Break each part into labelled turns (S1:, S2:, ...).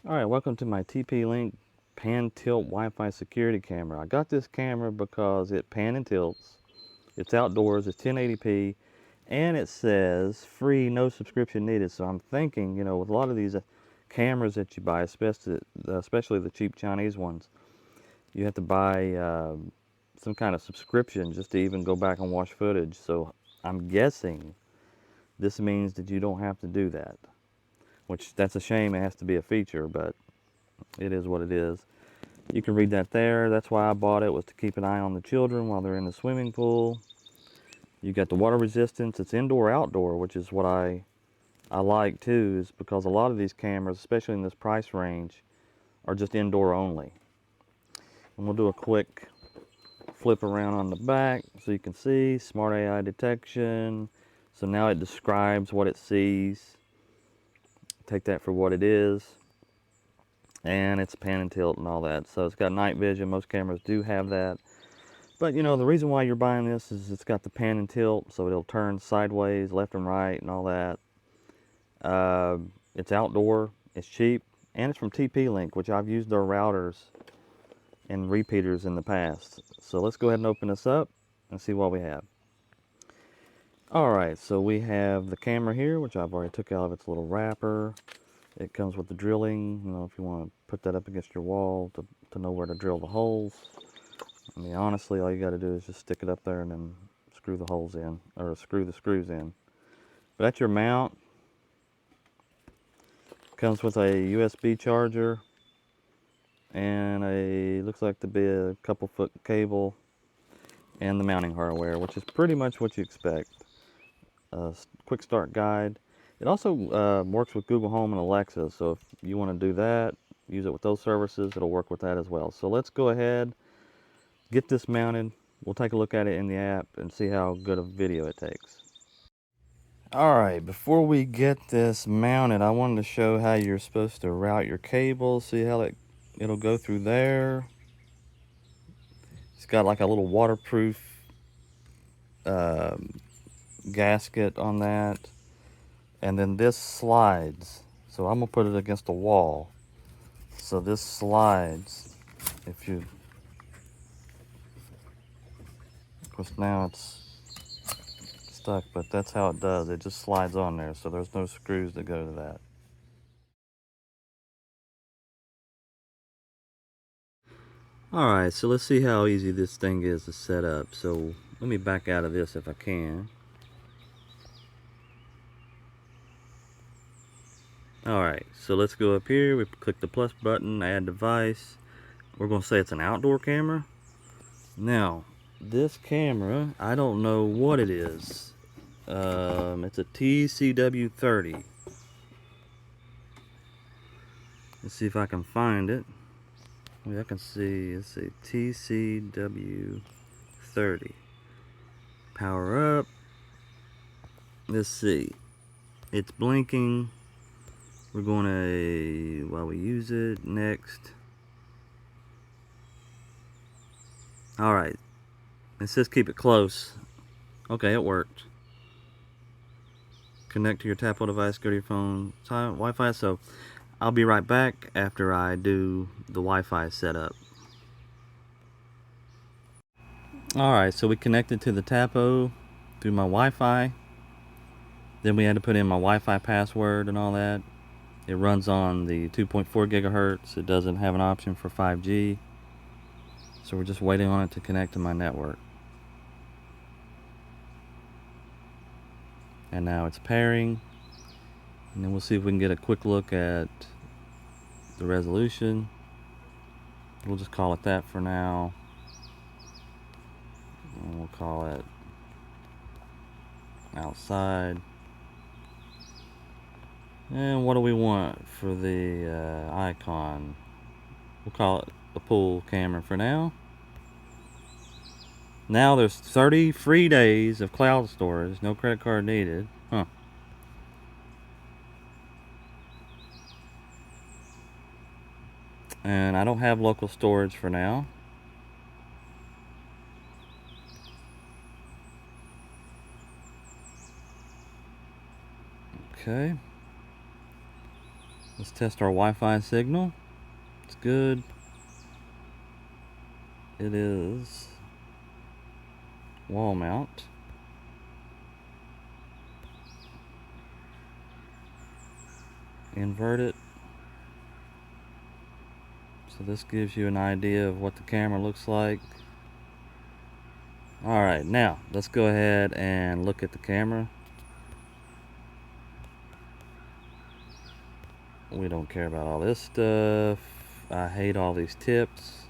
S1: Alright, welcome to my TP-Link pan tilt Wi-Fi security camera. I got this camera because it pan and tilts. It's outdoors, it's 1080p, and it says free, no subscription needed. So I'm thinking, with a lot of these cameras that you buy, especially the cheap Chinese ones, you have to buy some kind of subscription just to even go back and watch footage. So I'm guessing this means that you don't have to do that, which that's a shame. It has to be a feature, but it is what it is. You can read that there. That's why I bought it, was to keep an eye on the children while they're in the swimming pool. You got the water resistance. It's indoor outdoor, which is what I like too, is because a lot of these cameras, especially in this price range, are just indoor only. And we'll do a quick flip around on the back so you can see smart AI detection. So now it describes what it sees. Take that for what it is. And it's pan and tilt and all that. So it's got night vision. Most cameras do have that. But the reason why you're buying this is it's got the pan and tilt, so it'll turn sideways, left and right, and all that. It's outdoor, it's cheap, and it's from TP-Link, which I've used their routers and repeaters in the past. So let's go ahead and open this up and see what we have. Alright, so we have the camera here, which I've already took out of its little wrapper. It comes with the drilling, if you want to put that up against your wall to know where to drill the holes. I mean, honestly, all you got to do is just stick it up there and then screw the holes in, or screw the screws in. But that's your mount. Comes with a USB charger and looks like to be a couple foot cable and the mounting hardware, which is pretty much what you expect. Quick start guide. It also works with Google Home and Alexa, so if you want to do that, use it with those services, it'll work with that as well. So let's go ahead, get this mounted. We'll take a look at it in the app and see how good of video it takes. Alright, before we get this mounted, I wanted to show how you're supposed to route your cable. See how it'll go through there. It's got like a little waterproof gasket on that. And then this slides. So I'm going to put it against the wall. So this slides. If you... Of course now it's stuck, but that's how it does. It just slides on there. So there's no screws that go to that. Alright, so let's see how easy this thing is to set up. So let me back out of this if I can. Alright, so let's go up here. We click the plus button, add device. We're going to say it's an outdoor camera. Now, this camera, I don't know what it is. It's a TCW30. Let's see if I can find it. I can see, let's see, TCW30. Power up. Let's see. It's blinking. We're going to, while we use it, next. Alright. It says keep it close. Okay, it worked. Connect to your Tapo device, go to your phone, Wi-Fi. So I'll be right back after I do the Wi-Fi setup. Alright, so we connected to the Tapo through my Wi-Fi. Then we had to put in my Wi-Fi password and all that. It runs on the 2.4 gigahertz. It doesn't have an option for 5G. So we're just waiting on it to connect to my network. And now it's pairing. And then we'll see if we can get a quick look at the resolution. We'll just call it that for now. And we'll call it outside. And what do we want for the icon? We'll call it the pool camera for now. Now there's 30 free days of cloud storage. No credit card needed. Huh. And I don't have local storage for now. Okay. Let's test our Wi-Fi signal. It's good. It is wall mount. Invert it. So this gives you an idea of what the camera looks like. Alright, now let's go ahead and look at the camera. We don't care about all this stuff. I hate all these tips.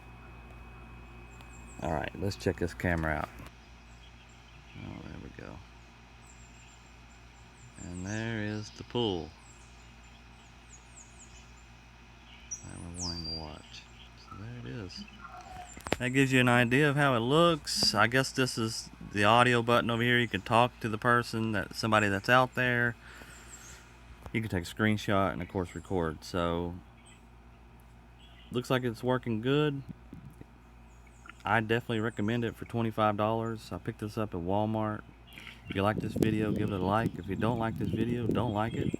S1: Alright, let's check this camera out. Oh, there we go. And there is the pool that we're wanting to watch. So there it is. That gives you an idea of how it looks. I guess this is the audio button over here. You can talk to the person, somebody that's out there. You can take a screenshot and of course record. So looks like it's working good. I definitely recommend it for $25. I picked this up at Walmart. If you like this video, give it a like. If you don't like this video, don't like it.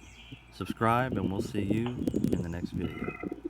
S1: Subscribe, and we'll see you in the next video.